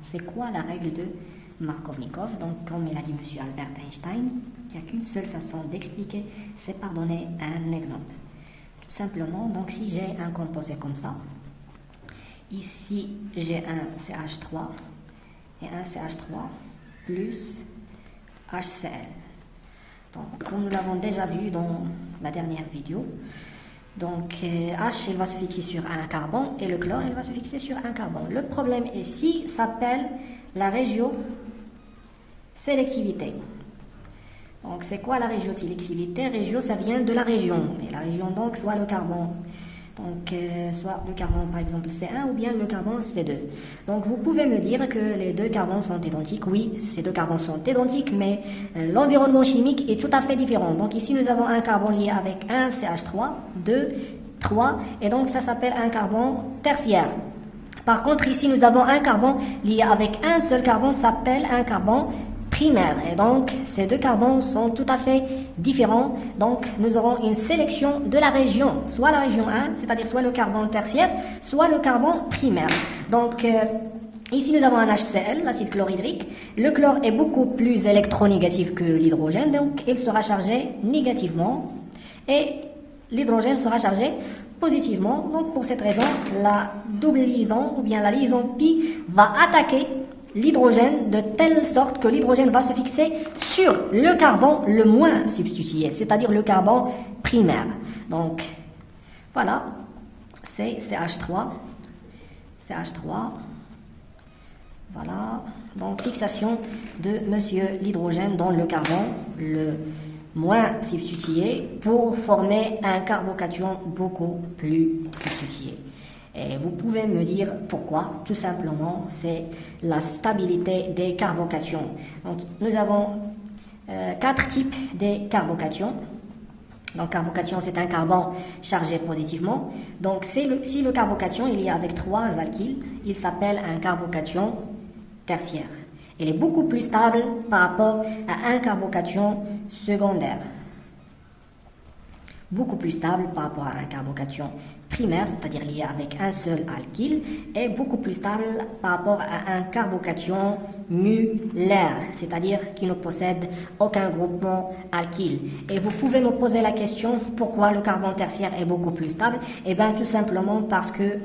c'est quoi la règle de Markovnikov? Donc, comme il a dit M. Albert Einstein, il n'y a qu'une seule façon d'expliquer, c'est par donner un exemple. Tout simplement, donc si j'ai un composé comme ça, ici j'ai un CH3 et un CH3 plus HCl. Donc, comme nous l'avons déjà vu dans la dernière vidéo, donc H il va se fixer sur un carbone et le chlore il va se fixer sur un carbone. Le problème ici s'appelle la régiosélectivité. Donc c'est quoi la régiosélectivité? Régio ça vient de la région, et la région donc soit le carbone. Donc, soit le carbone par exemple C1 ou bien le carbone C2. Donc, vous pouvez me dire que les deux carbones sont identiques. Oui, ces deux carbones sont identiques, mais l'environnement chimique est tout à fait différent. Donc, ici, nous avons un carbone lié avec un CH3, 2, 3, et donc ça s'appelle un carbone tertiaire. Par contre, ici, nous avons un carbone lié avec un seul carbone, s'appelle un carbone primaire. Et donc, ces deux carbones sont tout à fait différents. Donc, nous aurons une sélection de la région, soit la région 1, c'est-à-dire soit le carbone tertiaire, soit le carbone primaire. Donc, ici, nous avons un HCl, l'acide chlorhydrique. Le chlore est beaucoup plus électronégatif que l'hydrogène, donc il sera chargé négativement. Et l'hydrogène sera chargé positivement. Donc, pour cette raison, la double liaison, ou bien la liaison pi, va attaquer l'hydrogène de telle sorte que l'hydrogène va se fixer sur le carbone le moins substitué, c'est-à-dire le carbone primaire. Donc, voilà, c'est CH3, voilà, donc fixation de monsieur l'hydrogène dans le carbone le moins substitué pour former un carbocation beaucoup plus substitué. Et vous pouvez me dire pourquoi. Tout simplement, c'est la stabilité des carbocations. Donc, nous avons 4 types de carbocations. Donc, carbocation, c'est un carbone chargé positivement. Donc, si le carbocation il est avec 3 alkyles, il s'appelle un carbocation tertiaire. Il est beaucoup plus stable par rapport à un carbocation secondaire. Beaucoup plus stable par rapport à un carbocation primaire, c'est-à-dire lié avec un seul alkyle, et beaucoup plus stable par rapport à un carbocation mulaire, c'est-à-dire qui ne possède aucun groupement alkyle. Et vous pouvez me poser la question, pourquoi le carbone tertiaire est beaucoup plus stable? Eh bien, tout simplement parce que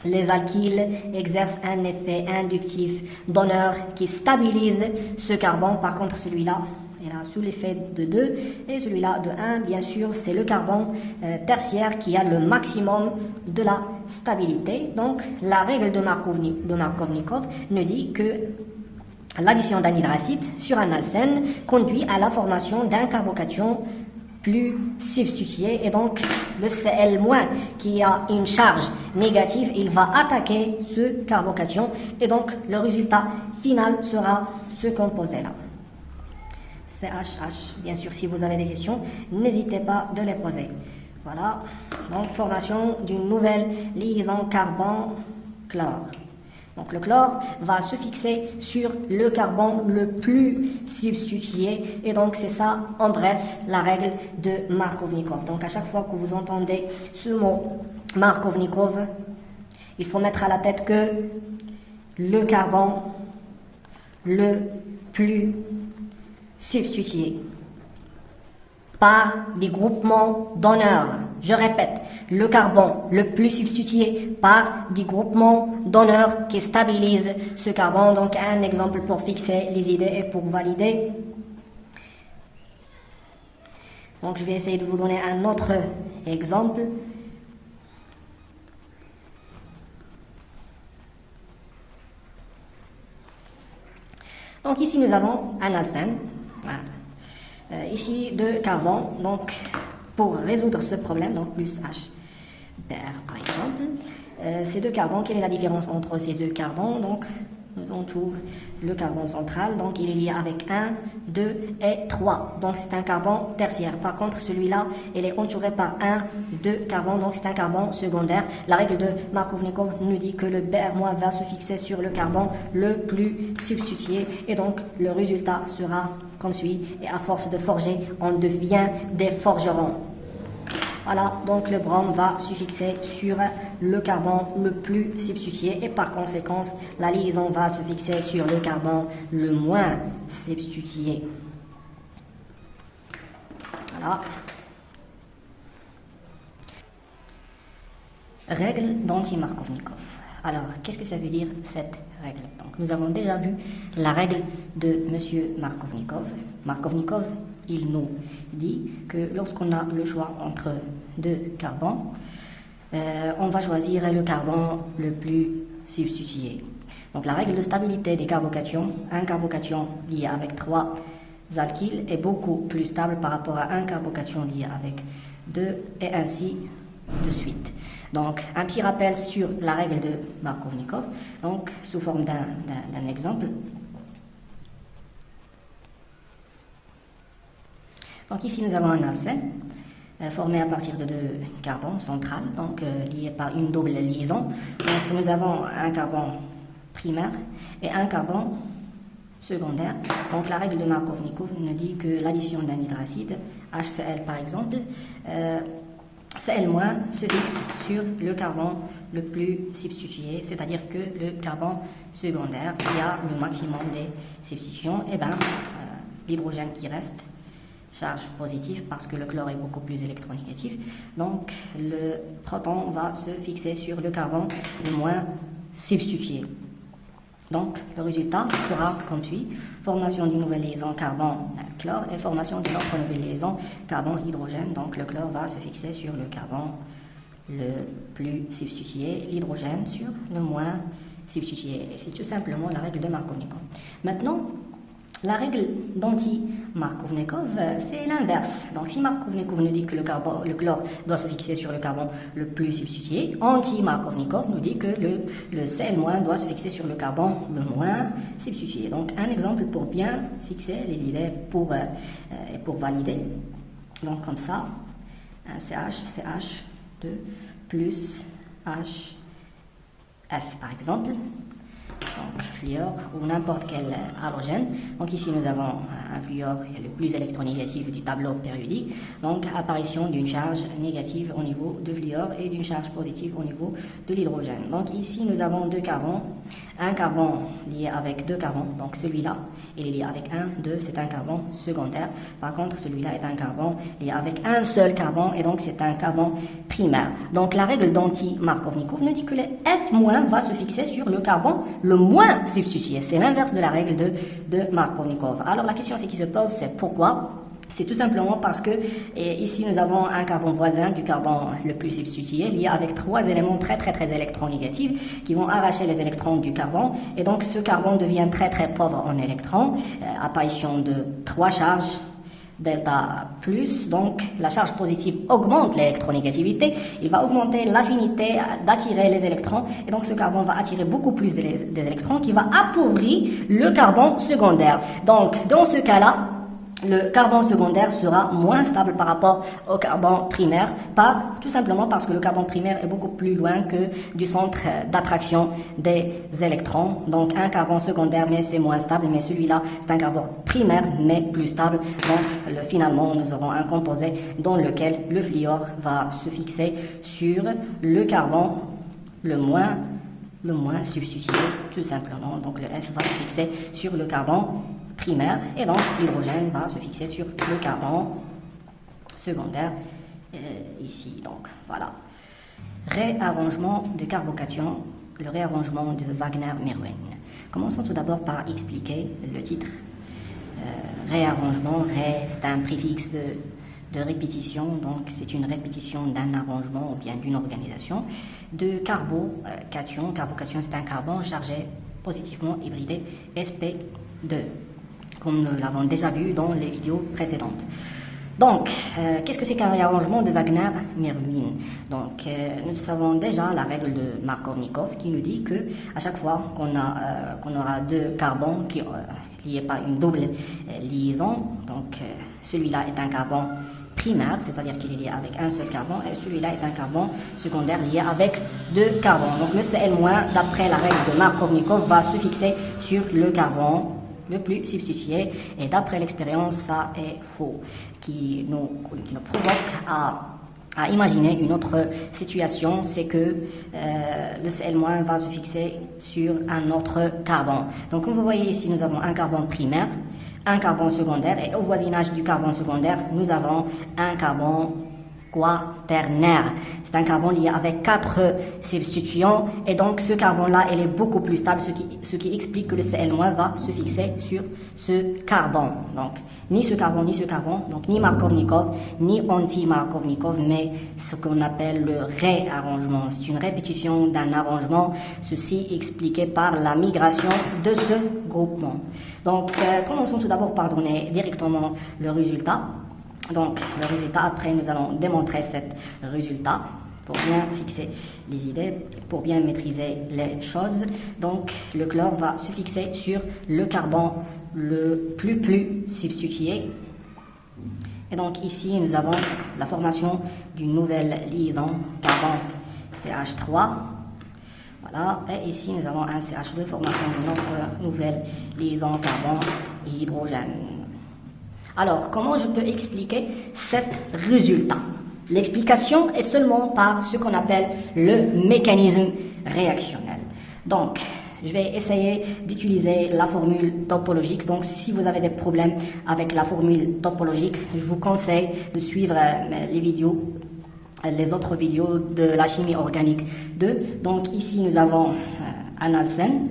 les alkyles exercent un effet inductif donneur qui stabilise ce carbone. Par contre, celui-là, il a sous l'effet de 2 et celui-là de 1, bien sûr, c'est le carbone tertiaire qui a le maximum de la stabilité. Donc, la règle de Markovnikov nous dit que l'addition d'un hydracide sur un alcène conduit à la formation d'un carbocation plus substitué, et donc le Cl- qui a une charge négative, il va attaquer ce carbocation, et donc le résultat final sera ce composé-là. CHH. Bien sûr, si vous avez des questions, n'hésitez pas de les poser. Voilà, donc formation d'une nouvelle liaison carbone-chlore. Donc le chlore va se fixer sur le carbone le plus substitué, et donc c'est ça en bref la règle de Markovnikov. Donc à chaque fois que vous entendez ce mot Markovnikov, il faut mettre à la tête que le carbone le plus substitué par des groupements donneurs. Je répète, le carbone le plus substitué par des groupements donneurs qui stabilisent ce carbone. Donc un exemple pour fixer les idées et pour valider. Donc je vais essayer de vous donner un autre exemple. Donc ici nous avons un alcène. Voilà. Ici 2 carbone, donc pour résoudre ce problème, donc plus H Br par exemple, ces 2 carbones, quelle est la différence entre ces 2 carbones? Donc on trouve le carbone central, donc il est lié avec 1, 2 et 3, donc c'est un carbone tertiaire. Par contre celui-là, il est entouré par 1, 2 carbones, donc c'est un carbone secondaire. La règle de Markovnikov nous dit que le Br- va se fixer sur le carbone le plus substitué, et donc le résultat sera comme suit, et à force de forger, on devient des forgerons. Voilà, donc le brome va se fixer sur le carbone le plus substitué et par conséquent, la liaison va se fixer sur le carbone le moins substitué. Voilà. Règle d'Anti-Markovnikov. Alors, qu'est-ce que ça veut dire cette règle? Donc, nous avons déjà vu la règle de M. Markovnikov. Markovnikov, il nous dit que lorsqu'on a le choix entre deux carbones, on va choisir le carbone le plus substitué. Donc, la règle de stabilité des carbocations, un carbocation lié avec 3 alkyles est beaucoup plus stable par rapport à un carbocation lié avec 2 et ainsi de suite. Donc, un petit rappel sur la règle de Markovnikov, donc sous forme d'un exemple. Donc ici, nous avons un alcène formé à partir de 2 carbones centrales, donc liés par une double liaison. Donc, nous avons un carbone primaire et un carbone secondaire. Donc, la règle de Markovnikov nous dit que l'addition d'un hydracide, HCl par exemple, Cl- se fixe sur le carbone le plus substitué, c'est-à-dire que le carbone secondaire, il y a le maximum des substitutions, et bien l'hydrogène qui reste, charge positive parce que le chlore est beaucoup plus électronégatif, donc le proton va se fixer sur le carbone le moins substitué. Donc, le résultat sera comme suit: formation d'une nouvelle liaison carbone-chlore et formation d'une autre nouvelle liaison carbone-hydrogène. Donc, le chlore va se fixer sur le carbone le plus substitué, l'hydrogène sur le moins substitué. Et c'est tout simplement la règle de Markovnikov. Maintenant, la règle d'Anti-Markovnikov, c'est l'inverse. Donc, si Markovnikov nous dit que le chlore doit se fixer sur le carbone le plus substitué, Anti-Markovnikov nous dit que le Cl- doit se fixer sur le carbone le moins substitué. Donc, un exemple pour bien fixer les idées et pour valider. Donc, comme ça, un CH2 plus HF, par exemple. Donc, fluor ou n'importe quel halogène. Donc, ici, nous avons un fluor le plus électronégatif du tableau périodique. Donc, apparition d'une charge négative au niveau de fluor et d'une charge positive au niveau de l'hydrogène. Donc, ici, nous avons 2 carbones. Un carbone lié avec 2 carbones. Donc, celui-là, il est lié avec 2, c'est un carbone secondaire. Par contre, celui-là est un carbone lié avec un seul carbone et donc c'est un carbone primaire. Donc, la règle d'Anti-Markovnikov nous dit que le F- va se fixer sur le carbone le moins substitué. C'est l'inverse de la règle de Markovnikov. Alors la question qui se pose, c'est pourquoi? C'est tout simplement parce que ici nous avons un carbone voisin du carbone le plus substitué lié avec 3 éléments très électronégatifs qui vont arracher les électrons du carbone et donc ce carbone devient très pauvre en électrons, apparition de 3 charges delta plus, donc la charge positive augmente l'électronégativité, il va augmenter l'affinité d'attirer les électrons, et donc ce carbone va attirer beaucoup plus des électrons qui va appauvrir le carbone secondaire. Donc, dans ce cas-là, le carbone secondaire sera moins stable par rapport au carbone primaire, tout simplement parce que le carbone primaire est beaucoup plus loin que du centre d'attraction des électrons. Donc un carbone secondaire, mais c'est moins stable, mais celui-là, c'est un carbone primaire, mais plus stable. Donc finalement, nous aurons un composé dans lequel le fluor va se fixer sur le carbone le moins substitué, tout simplement. Donc le F va se fixer sur le carbone primaire et donc l'hydrogène va se fixer sur le carbone secondaire ici. Donc voilà. Réarrangement de carbocation, le réarrangement de Wagner-Mersenne. Commençons tout d'abord par expliquer le titre. Réarrangement, c'est un préfixe de répétition, donc c'est une répétition d'un arrangement ou bien d'une organisation de carbocation. Carbocation, c'est un carbone chargé positivement hybridé sp2, comme nous l'avons déjà vu dans les vidéos précédentes. Donc, qu'est-ce que c'est qu'un réarrangement de Wagner-Mersenne? Donc, nous savons déjà la règle de Markovnikov qui nous dit que à chaque fois qu'on aura 2 carbones liés par une double liaison, donc celui-là est un carbone primaire, c'est-à-dire qu'il est lié avec un seul carbone, et celui-là est un carbone secondaire lié avec 2 carbones. Donc, le Cl-, d'après la règle de Markovnikov, va se fixer sur le carbone le plus substitué, et d'après l'expérience, ça est faux, qui nous provoque à à imaginer une autre situation, c'est que le Cl- va se fixer sur un autre carbone. Donc comme vous voyez ici, nous avons un carbone primaire, un carbone secondaire, et au voisinage du carbone secondaire, nous avons un carbone quaternaire. C'est un carbone lié avec 4 substituants, et donc ce carbone-là, il est beaucoup plus stable, ce qui explique que le Cl- va se fixer sur ce carbone. Donc, ni ce carbone, donc ni Markovnikov, ni anti-Markovnikov, mais ce qu'on appelle le réarrangement. C'est une répétition d'un arrangement, ceci expliqué par la migration de ce groupement. Donc, commençons tout d'abord par donner directement le résultat. Donc, le résultat, après, nous allons démontrer cet résultat pour bien fixer les idées, pour bien maîtriser les choses. Donc, le chlore va se fixer sur le carbone le plus substitué. Et donc, ici, nous avons la formation d'une nouvelle liaison carbone CH3. Voilà, et ici, nous avons un CH2, formation d'une autre nouvelle liaison carbone hydrogène. Alors, comment je peux expliquer cet résultat? L'explication est seulement par ce qu'on appelle le mécanisme réactionnel. Donc, je vais essayer d'utiliser la formule topologique. Donc, si vous avez des problèmes avec la formule topologique, je vous conseille de suivre les autres vidéos de la chimie organique 2. Donc, ici, nous avons un alcène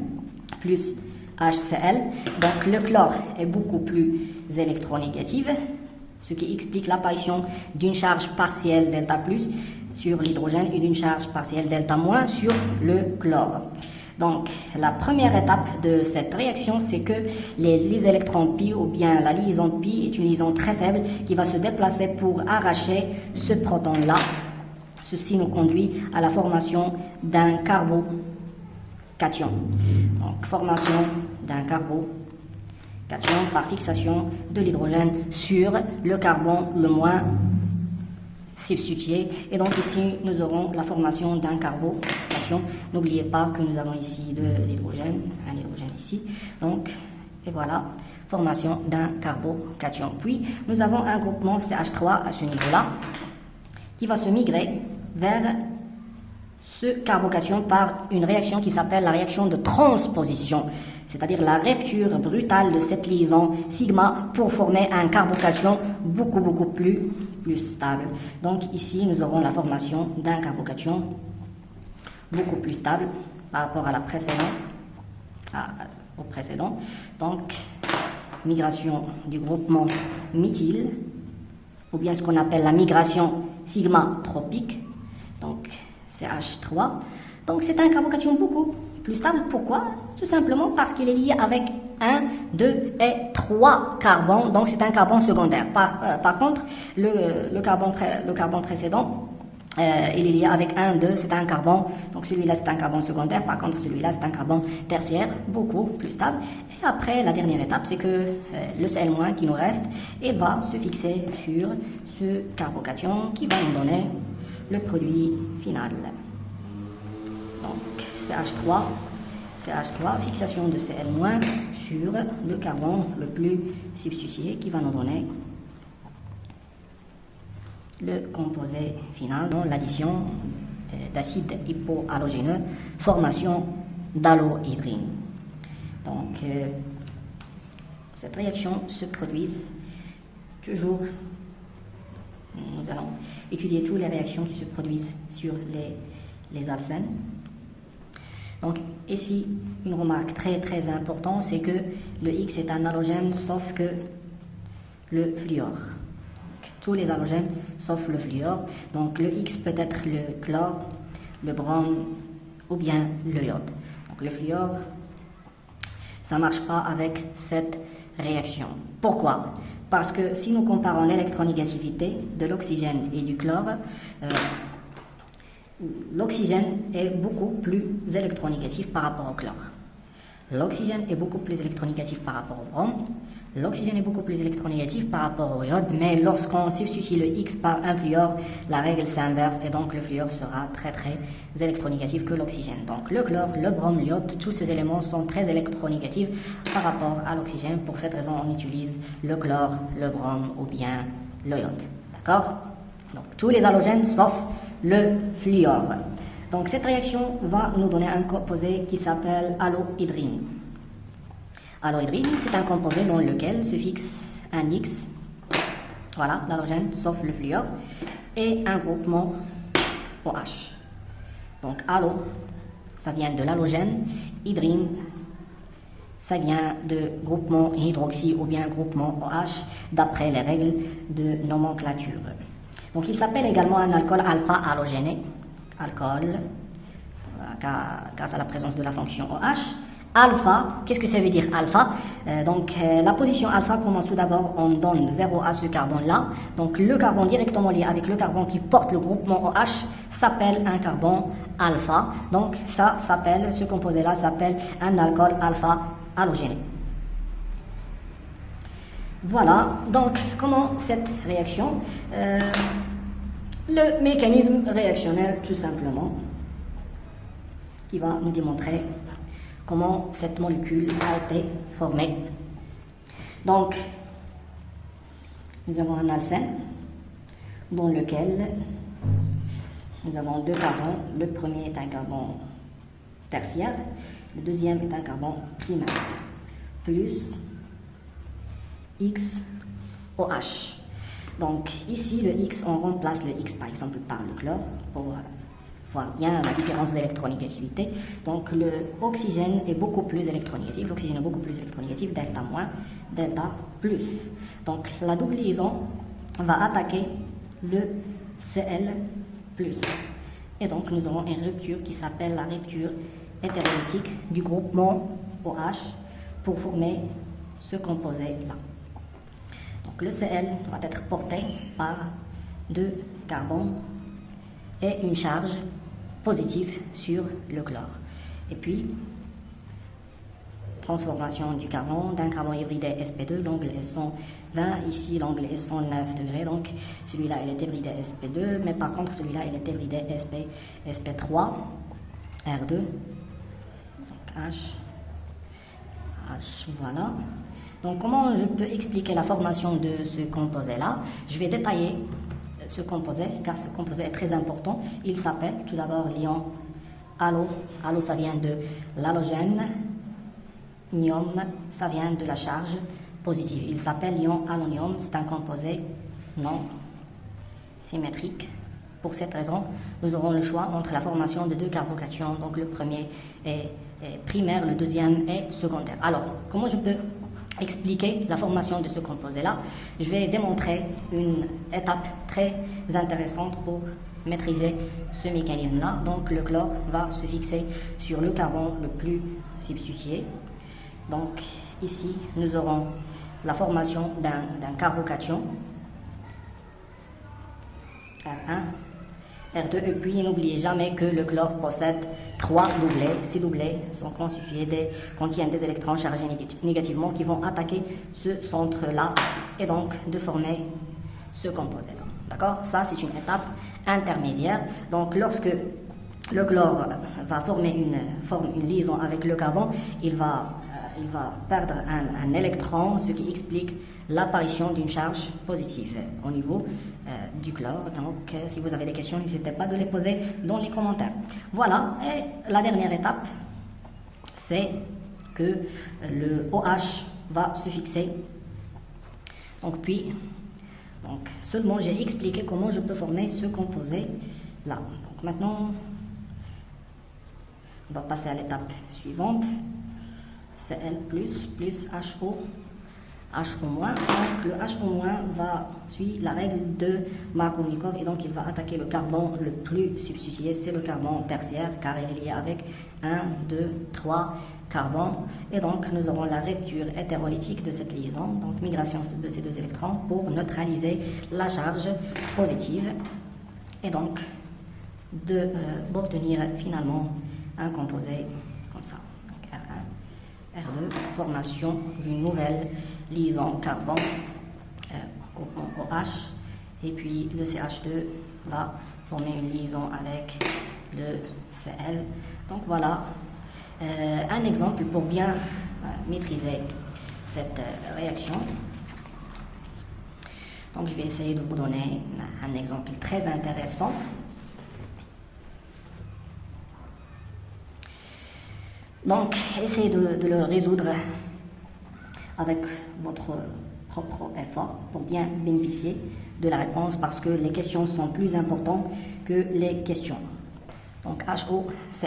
plus HCl. Donc le chlore est beaucoup plus électronégatif, ce qui explique l'apparition d'une charge partielle delta plus sur l'hydrogène et d'une charge partielle delta moins sur le chlore. Donc la première étape de cette réaction, c'est que les électrons pi ou bien la liaison pi est une liaison très faible qui va se déplacer pour arracher ce proton-là. Ceci nous conduit à la formation d'un carbocation. Donc formation d'un carbocation par fixation de l'hydrogène sur le carbone le moins substitué. Et donc ici, nous aurons la formation d'un carbocation. N'oubliez pas que nous avons ici 2 hydrogènes, un hydrogène ici. Donc, et voilà, formation d'un carbocation. Puis, nous avons un groupement CH3 à ce niveau-là qui va se migrer vers ce carbocation par une réaction qui s'appelle la réaction de transposition, c'est-à-dire la rupture brutale de cette liaison sigma pour former un carbocation beaucoup plus stable. Donc ici, nous aurons la formation d'un carbocation beaucoup plus stable par rapport à au précédent. Donc, migration du groupement méthyle, ou bien ce qu'on appelle la migration sigma tropique. Donc, CH3. Donc c'est un carbocation beaucoup plus stable. Pourquoi? Tout simplement parce qu'il est lié avec 1, 2 et 3 carbones. Donc c'est un carbone secondaire. Par contre, le carbone précédent, il est lié avec 1, 2, c'est un carbone. Donc celui-là c'est un carbone secondaire. Par contre celui-là c'est un carbone tertiaire, beaucoup plus stable. Et après la dernière étape, c'est que le Cl- qui nous reste et va se fixer sur ce carbocation qui va nous donner le produit final. Donc CH3, fixation de Cl- sur le carbone le plus substitué qui va nous donner le composé final, l'addition d'acide hypohalogéneux, formation d'halohydrine. Donc cette réaction se produit toujours. Nous allons étudier toutes les réactions qui se produisent sur les alcènes. Donc ici, une remarque très importante, c'est que le X est un halogène sauf que le fluor. Donc, tous les halogènes sauf le fluor. Donc le X peut être le chlore, le brome ou bien le iode. Donc le fluor, ça ne marche pas avec cette réaction. Pourquoi? Parce que si nous comparons l'électronégativité de l'oxygène et du chlore, l'oxygène est beaucoup plus électronégatif par rapport au chlore. L'oxygène est beaucoup plus électronégatif par rapport au brome. L'oxygène est beaucoup plus électronégatif par rapport au iode, mais lorsqu'on substitue le X par un fluor, la règle s'inverse et donc le fluor sera très électronégatif que l'oxygène. Donc le chlore, le brome, l'iode, tous ces éléments sont très électronégatifs par rapport à l'oxygène. Pour cette raison, on utilise le chlore, le brome ou bien l'iode. D'accord? Donc tous les halogènes sauf le fluor. Donc cette réaction va nous donner un composé qui s'appelle halohydrine. Halohydrine, c'est un composé dans lequel se fixe un X, voilà, l'halogène sauf le fluor, et un groupement OH. Donc halo, ça vient de l'halogène, hydrine, ça vient de groupement hydroxy ou bien groupement OH d'après les règles de nomenclature. Donc il s'appelle également un alcool alpha-halogéné, alcool, grâce à la présence de la fonction OH. Alpha, qu'est-ce que ça veut dire alpha? La position alpha commence tout d'abord, on donne 0 à ce carbone-là. Donc le carbone directement lié avec le carbone qui porte le groupement OH s'appelle un carbone alpha. Donc ça s'appelle, ce composé-là s'appelle un alcool alpha-halogéné. Voilà, donc comment cette réaction? Le mécanisme réactionnel tout simplement, qui va nous démontrer comment cette molécule a été formée. Donc, nous avons un alcène dans lequel nous avons deux carbones. Le premier est un carbone tertiaire, le deuxième est un carbone primaire, plus XOH. Donc ici, le X, on remplace le X par exemple par le chlore pour voir bien la différence d'électronégativité. Donc le oxygène est beaucoup plus électronégatif, l'oxygène est beaucoup plus électronégatif, delta moins, delta plus. Donc la double liaison va attaquer le Cl+. Et donc nous aurons une rupture qui s'appelle la rupture hétérolytique du groupement OH pour former ce composé-là. Donc le Cl va être porté par deux carbones et une charge positive sur le chlore. Et puis, transformation du carbone d'un carbone hybridé sp2, l'angle est 120, ici l'angle est 109 degrés, donc celui-là il est hybridé sp2, mais par contre celui-là il est hybridé sp3, R2, donc H, voilà. Donc comment je peux expliquer la formation de ce composé-là? Je vais détailler ce composé, car ce composé est très important. Il s'appelle tout d'abord l'ion halo. Halo, ça vient de l'halogène. Nium, ça vient de la charge positive. Il s'appelle ion halonium. C'est un composé non symétrique. Pour cette raison, nous aurons le choix entre la formation de deux carbocations. Donc le premier est primaire, le deuxième est secondaire. Alors, comment je peux expliquer la formation de ce composé-là? Je vais démontrer une étape très intéressante pour maîtriser ce mécanisme-là. Donc le chlore va se fixer sur le carbone le plus substitué. Donc ici, nous aurons la formation d'un carbocation, R1, R2, et puis n'oubliez jamais que le chlore possède 3 doublets. Ces doublets contiennent des électrons chargés négativement qui vont attaquer ce centre-là et donc de former ce composé-là. D'accord? Ça, c'est une étape intermédiaire. Donc, lorsque le chlore va former une liaison avec le carbone, il va perdre un électron, ce qui explique l'apparition d'une charge positive au niveau du chlore. Donc, si vous avez des questions, n'hésitez pas de les poser dans les commentaires. Voilà, et la dernière étape, c'est que le OH va se fixer. Donc, seulement j'ai expliqué comment je peux former ce composé-là. Donc, maintenant, on va passer à l'étape suivante. Cl plus HO, HO-. Donc le HO- va suivre la règle de Markovnikov et donc il va attaquer le carbone le plus substitué, c'est le carbone tertiaire car il est lié avec 1, 2, 3 carbones. Et donc nous aurons la rupture hétérolytique de cette liaison, donc migration de ces deux électrons pour neutraliser la charge positive et donc d'obtenir finalement un composé comme ça. R2, formation d'une nouvelle liaison carbone groupement OH, et puis le CH2 va former une liaison avec le Cl. Donc voilà un exemple pour bien maîtriser cette réaction. Donc je vais essayer de vous donner un exemple très intéressant. Donc essayez de le résoudre avec votre propre effort pour bien bénéficier de la réponse, parce que les questions sont plus importantes que les questions. Donc HOCl.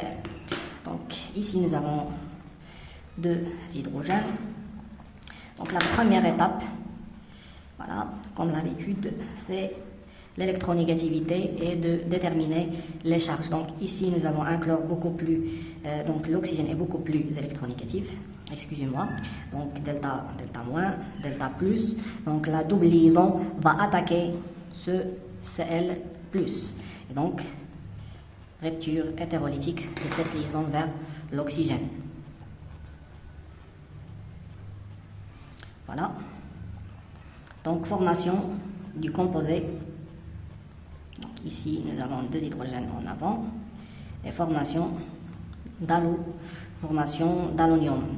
Donc ici nous avons 2 hydrogènes. Donc la première étape, voilà, comme l'habitude, c'est l'électronégativité et de déterminer les charges. Donc ici nous avons un chlore beaucoup plus, donc l'oxygène est beaucoup plus électronégatif, excusez-moi, donc delta moins, delta plus, donc la double liaison va attaquer ce Cl+, et donc rupture hétérolytique de cette liaison vers l'oxygène. Voilà, donc formation du composé. Donc ici nous avons 2 hydrogènes en avant et formation d'allonium,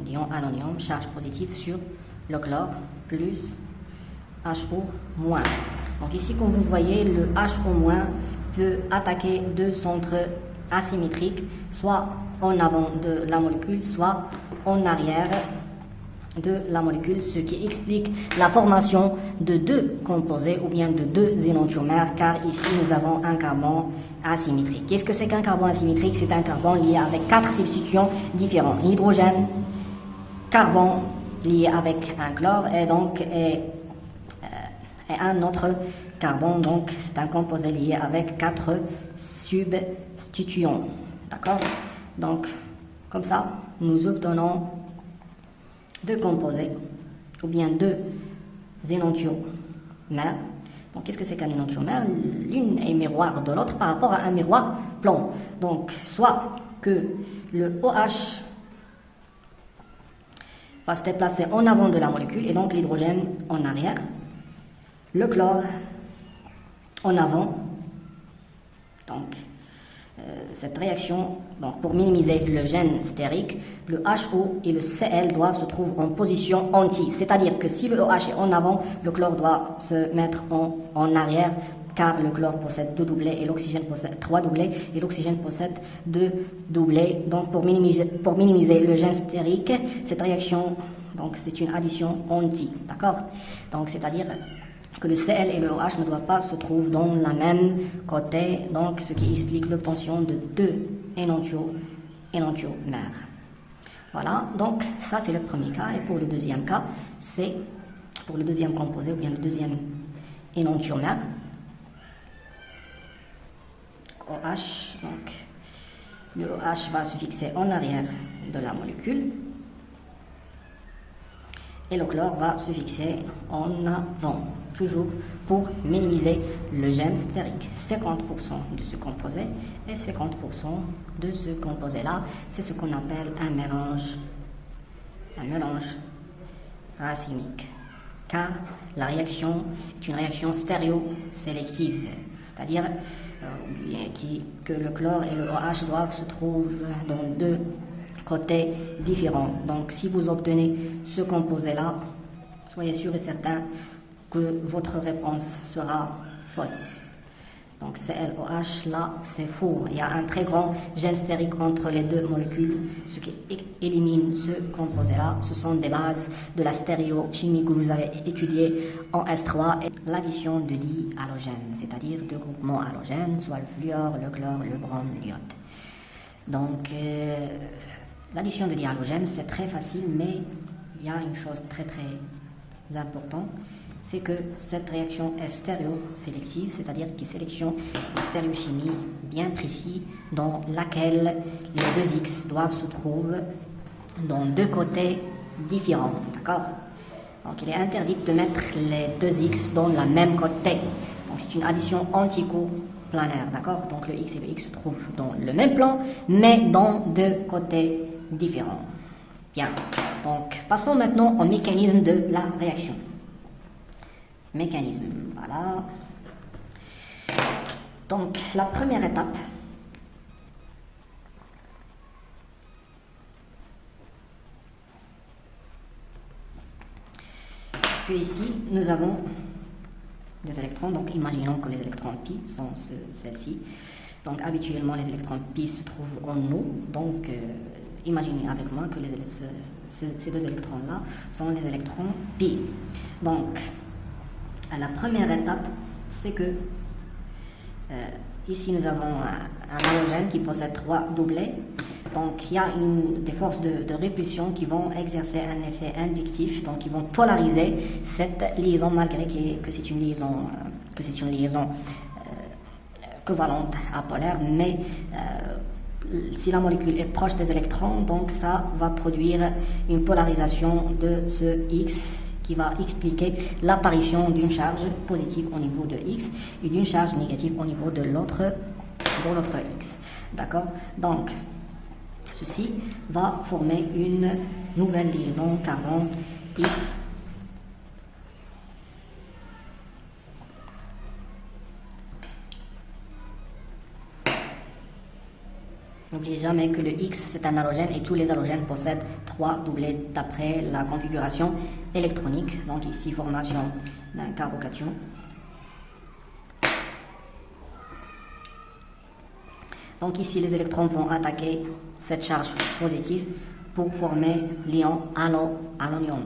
d'ion allonium, charge positive sur le chlore plus HO-. Donc ici, comme vous voyez, le HO- peut attaquer 2 centres asymétriques, soit en avant de la molécule, soit en arrière de la molécule, ce qui explique la formation de 2 composés ou bien de 2 énantiomères, car ici nous avons un carbone asymétrique. Qu'est-ce que c'est qu'un carbone asymétrique? C'est un carbone lié avec 4 substituants différents: hydrogène, carbone lié avec un chlore et donc un autre carbone, donc c'est un composé lié avec 4 substituants. D'accord? Donc comme ça nous obtenons 2 composés, ou bien 2 énantiomères. Donc qu'est-ce que c'est qu'un énantiomère? L'une est miroir de l'autre par rapport à un miroir plan. Donc soit que le OH va se déplacer en avant de la molécule et donc l'hydrogène en arrière, le chlore en avant. Donc cette réaction, donc pour minimiser le gène stérique, le HO et le Cl doivent se trouver en position anti, c'est-à-dire que si le OH est en avant, le chlore doit se mettre en arrière, car le chlore possède 2 doublés et l'oxygène possède 3 doublés et l'oxygène possède 2 doublés. Donc pour minimiser le gène stérique, cette réaction, donc c'est une addition anti, d'accord? Donc c'est-à-dire que le Cl et le OH ne doivent pas se trouver dans la même côté, donc ce qui explique l'obtention de 2 énantiomères. Voilà, donc ça c'est le premier cas, et pour le deuxième cas, c'est pour le deuxième composé ou bien le deuxième énantiomère, OH, donc le OH va se fixer en arrière de la molécule et le chlore va se fixer en avant, toujours pour minimiser le gène stérique. 50% de ce composé et 50% de ce composé-là, c'est ce qu'on appelle un mélange racemique, car la réaction est une réaction stéréosélective, c'est-à-dire que le chlore et le OH doivent se trouver dans 2 côtés différents. Donc si vous obtenez ce composé-là, soyez sûr et certain que votre réponse sera fausse. Donc ClOH, là, c'est faux. Il y a un très grand gène stérique entre les 2 molécules, ce qui élimine ce composé-là. Ce sont des bases de la stéréochimie que vous avez étudiées en S3, et l'addition de dihalogènes, c'est-à-dire 2 groupements halogènes, soit le fluor, le chlore, le brome, l'iode. Donc l'addition de dihalogènes, c'est très facile, mais il y a une chose très importante, c'est que cette réaction est stéréosélective, c'est-à-dire qu'il sélectionne une stéréochimie bien précise dans laquelle les 2 X doivent se trouver dans 2 côtés différents, d'accord? Donc il est interdit de mettre les 2 X dans la même côté. Donc c'est une addition anticoplanaire, d'accord? Donc le X et le X se trouvent dans le même plan, mais dans 2 côtés différents. Bien, donc passons maintenant au mécanisme de la réaction. Mécanisme, voilà. Donc la première étape, c'est que ici nous avons des électrons. Donc imaginons que les électrons pi sont celles-ci. Donc habituellement les électrons pi se trouvent en nous. Donc imaginez avec moi que ces deux électrons-là sont les électrons pi. Donc la première étape, c'est que ici nous avons un halogène qui possède 3 doublets. Donc il y a des forces de répulsion qui vont exercer un effet inductif, donc qui vont polariser cette liaison malgré que c'est une liaison covalente apolaire, mais si la molécule est proche des électrons, donc ça va produire une polarisation de ce X qui va expliquer l'apparition d'une charge positive au niveau de X et d'une charge négative au niveau de l'autre X. D'accord? Donc, ceci va former une nouvelle liaison carbone X. N'oubliez jamais que le X c'est un halogène et tous les halogènes possèdent 3 doublets d'après la configuration électronique. Donc ici formation d'un carbocation. Donc ici les électrons vont attaquer cette charge positive pour former l'ion halonium,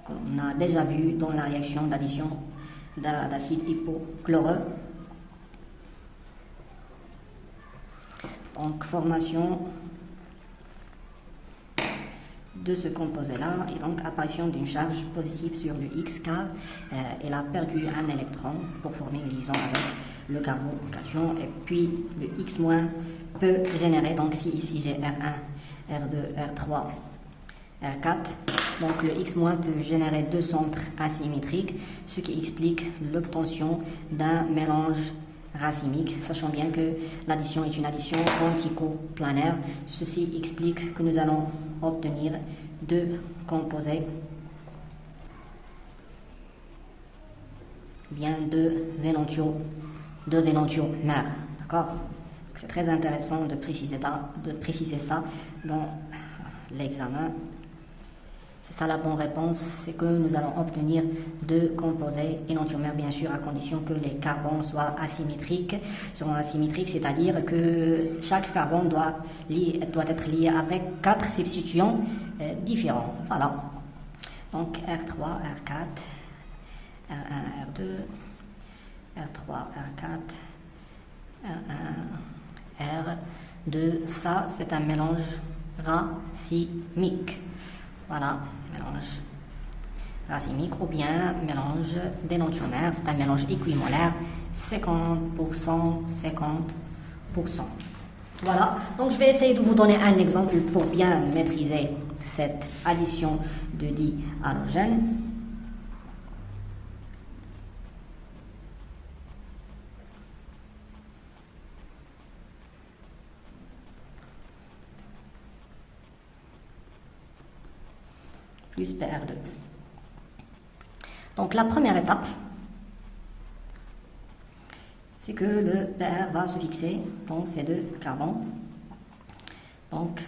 qu'on a déjà vu dans la réaction d'addition d'acide hypochloreux. Donc formation de ce composé-là et donc apparition d'une charge positive sur le X car elle a perdu un électron pour former une liaison avec le carbocation et puis le X- peut générer, donc si ici j'ai R1, R2, R3, R4, donc le X- peut générer 2 centres asymétriques, ce qui explique l'obtention d'un mélange racemique, sachant bien que l'addition est une addition quantico-planaire. Ceci explique que nous allons obtenir 2 composés, bien 2 énantiomères. D'accord? C'est très intéressant de préciser ça dans l'examen. C'est ça la bonne réponse, c'est que nous allons obtenir 2 composés énantiomères, bien sûr, à condition que les carbones soient asymétriques. Seront asymétriques, c'est-à-dire que chaque carbone doit être lié avec 4 substituants différents. Voilà. Donc R3, R4, R1, R2, R3, R4, R1, R2. Ça, c'est un mélange racemique. Voilà, mélange racemique ou bien mélange d'énantiomères. C'est un mélange équimolaire, 50%, 50%. Voilà, donc je vais essayer de vous donner un exemple pour bien maîtriser cette addition de dihalogènes. Plus PR2. Donc la première étape, c'est que le PR va se fixer dans ces 2 carbones. Donc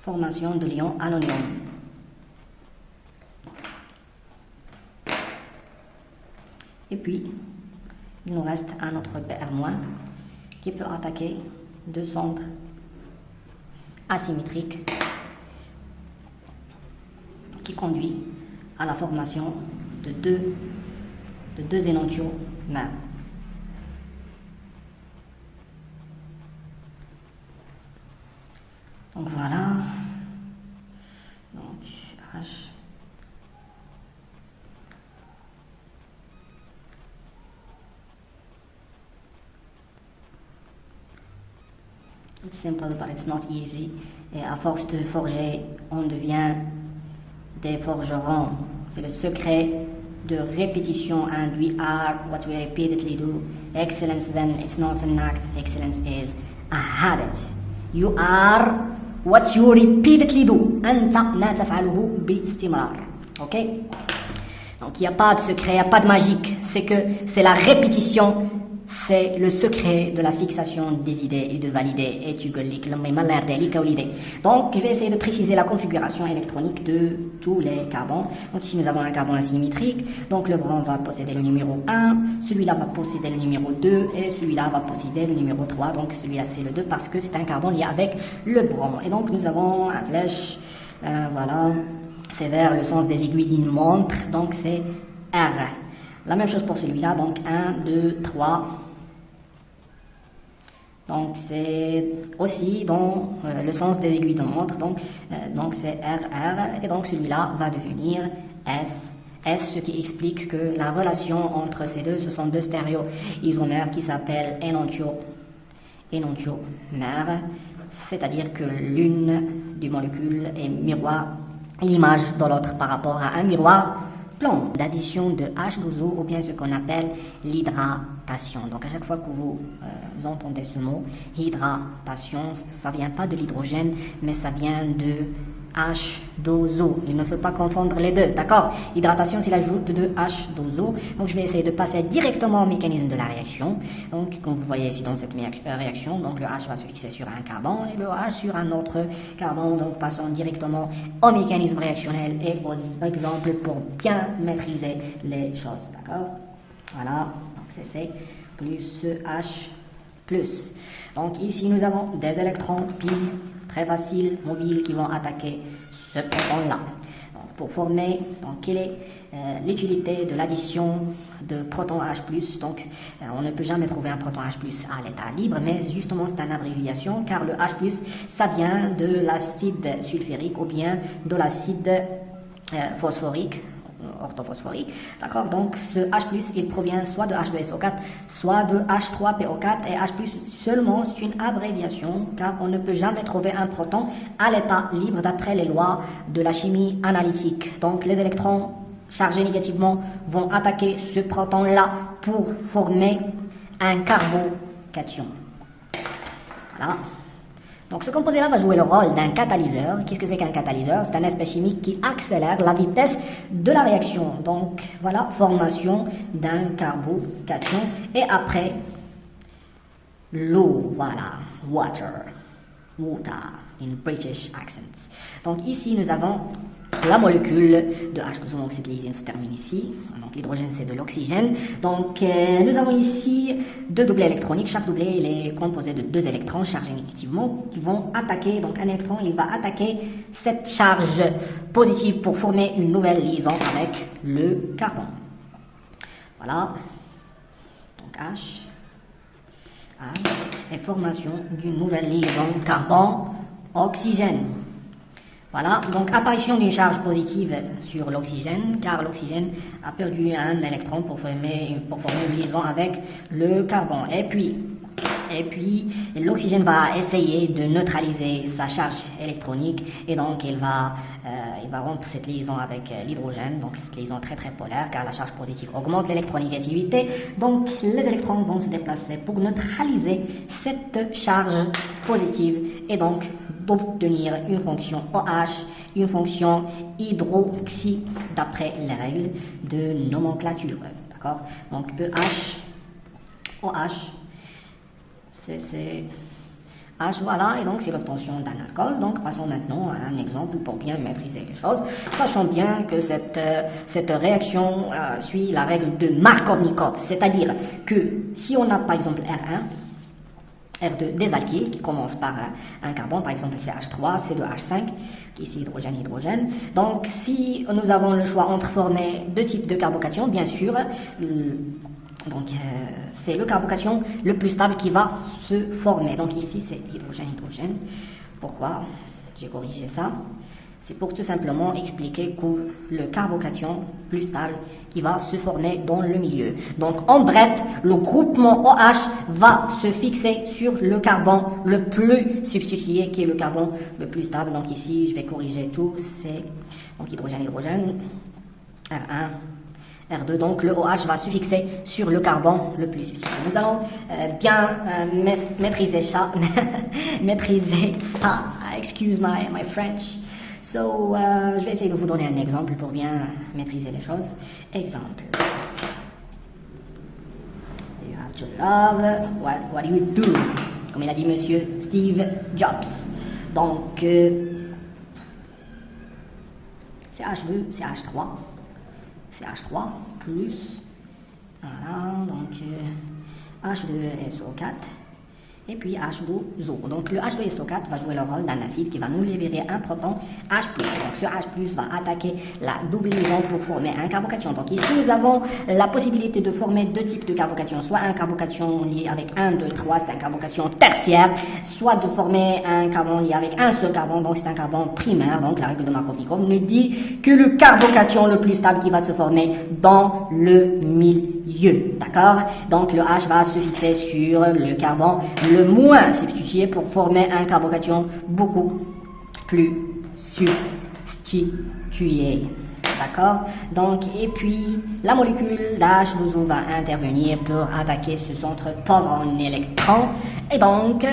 formation de l'ion halonium. Et puis il nous reste un autre PR- qui peut attaquer 2 centres asymétriques qui conduit à la formation de deux énantiomères. Donc voilà. Donc H. It's simple, but it's not easy. Et à force de forger, on devient des forgerons. C'est le secret de répétition, and we are what we repeatedly do. Excellence then, it's not an act. Excellence is a habit. You are what you repeatedly do. أنت ما تفعله باستمرار. Ok? Donc il n'y a pas de secret, il n'y a pas de magique. C'est que c'est la répétition c'est le secret de la fixation des idées et de valider et donc je vais essayer de préciser la configuration électronique de tous les carbons. Donc ici nous avons un carbone asymétrique, donc le brom va posséder le numéro 1, celui-là va posséder le numéro 2 et celui-là va posséder le numéro 3, donc celui-là c'est le 2 parce que c'est un carbone lié avec le brom. Et donc nous avons un flèche, voilà, c'est vers le sens des aiguilles d'une montre, donc c'est R. La même chose pour celui-là, donc 1, 2, 3. Donc c'est aussi dans le sens des aiguilles de montre, donc c'est RR, et donc celui-là va devenir S. S, ce qui explique que la relation entre ces deux, ce sont deux stéréoisomères qui s'appellent énantiomères, c'est-à-dire que l'une des molécules est miroir l'image de l'autre par rapport à un miroir plan d'addition de H2O ou bien ce qu'on appelle l'hydratation. Donc à chaque fois que vous entendez ce mot, hydratation, ça vient pas de l'hydrogène, mais ça vient de H2O. Il ne faut pas confondre les deux, d'accord? Hydratation, c'est l'ajout de H2O. Donc je vais essayer de passer directement au mécanisme de la réaction. Donc comme vous voyez ici dans cette réaction, donc le H va se fixer sur un carbone et le H sur un autre carbone. Donc passons directement au mécanisme réactionnel et aux exemples pour bien maîtriser les choses, d'accord? Voilà, donc c'est C plus H plus. Donc ici nous avons des électrons piles très faciles, mobiles, qui vont attaquer ce proton-là. Pour former, donc, quelle est l'utilité de l'addition de proton H+. Donc, on ne peut jamais trouver un proton H+, à l'état libre, mais justement, c'est une abréviation, car le H+, ça vient de l'acide sulfurique ou bien de l'acide phosphorique, orthophosphorique. D'accord? Donc, ce H+, il provient soit de H2SO4, soit de H3PO4, et H+, seulement, c'est une abréviation, car on ne peut jamais trouver un proton à l'état libre d'après les lois de la chimie analytique. Donc, les électrons chargés négativement vont attaquer ce proton-là pour former un carbocation. Voilà. Donc ce composé-là va jouer le rôle d'un catalyseur. Qu'est-ce que c'est qu'un catalyseur? C'est un aspect chimique qui accélère la vitesse de la réaction. Donc voilà, formation d'un carbocation. Et après, l'eau, voilà, water, in British accents. Donc ici, nous avons la molécule de H2O, donc cette lysine se termine ici. Donc l'hydrogène, c'est de l'oxygène. Donc nous avons ici deux doublés électroniques. Chaque doublé il est composé de deux électrons chargés négativement qui vont attaquer. Donc un électron, il va attaquer cette charge positive pour former une nouvelle liaison avec le carbone. Voilà. Donc H et formation d'une nouvelle liaison carbone-oxygène. Voilà, donc apparition d'une charge positive sur l'oxygène, car l'oxygène a perdu un électron pour former une liaison avec le carbone. Et puis l'oxygène va essayer de neutraliser sa charge électronique et donc il va rompre cette liaison avec l'hydrogène, donc cette liaison très très polaire car la charge positive augmente l'électronégativité, donc les électrons vont se déplacer pour neutraliser cette charge positive et donc d'obtenir une fonction OH, une fonction hydroxy d'après les règles de nomenclature, d'accord? Donc EH, OH, c'est H, voilà, et donc c'est l'obtention d'un alcool. Donc passons maintenant à un exemple pour bien maîtriser les choses. Sachant bien que cette réaction suit la règle de Markovnikov, c'est-à-dire que si on a par exemple R1, R2, des alkyles qui commencent par un carbone, par exemple CH3, C2H5, qui est ici hydrogène. Donc si nous avons le choix entre former deux types de carbocations, bien sûr, c'est le carbocation le plus stable qui va se former. Donc ici c'est hydrogène. Pourquoi j'ai corrigé ça? C'est pour tout simplement expliquer que le carbocation plus stable qui va se former dans le milieu. Donc en bref, le groupement OH va se fixer sur le carbone le plus substitué qui est le carbone le plus stable. Donc ici je vais corriger tout, c'est donc hydrogène, R1, R2, donc le OH va se fixer sur le carbone le plus substitué. Nous allons bien maîtriser ça, excuse my French. So, je vais essayer de vous donner un exemple pour bien maîtriser les choses. Exemple. What you love, what you do. Comme il a dit monsieur Steve Jobs. Donc, CH2, CH3. CH3 plus, voilà, donc H2SO4 et puis H2O. Donc le H2SO4 va jouer le rôle d'un acide qui va nous libérer un proton H+. Donc ce H+, va attaquer la double liaison pour former un carbocation. Donc ici nous avons la possibilité de former deux types de carbocation, soit un carbocation lié avec 1, 2, 3, c'est un carbocation tertiaire, soit de former un carbone lié avec un seul carbone, donc c'est un carbone primaire. Donc la règle de Markovnikov nous dit que le carbocation le plus stable qui va se former dans le milieu, d'accord? Donc le H va se fixer sur le carbone le moins substitué pour former un carbocation beaucoup plus substitué. D'accord? Donc, et puis, la molécule d'H2O va intervenir pour attaquer ce centre pauvre en électrons. Et donc,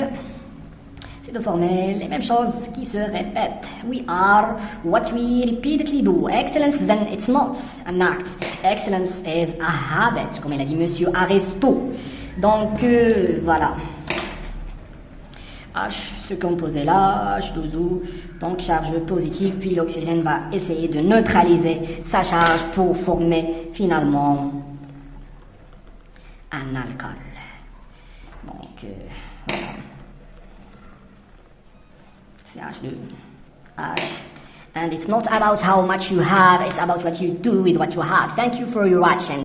c'est de former les mêmes choses qui se répètent. We are what we repeatedly do. Excellence, then it's not an act. Excellence is a habit, comme il a dit monsieur Aristo. Donc, voilà. H se composait là, H2O, donc charge positive, puis l'oxygène va essayer de neutraliser sa charge pour former finalement un alcool. Donc, voilà. C'est H2, H. And it's not about how much you have, it's about what you do with what you have. Thank you for your watching.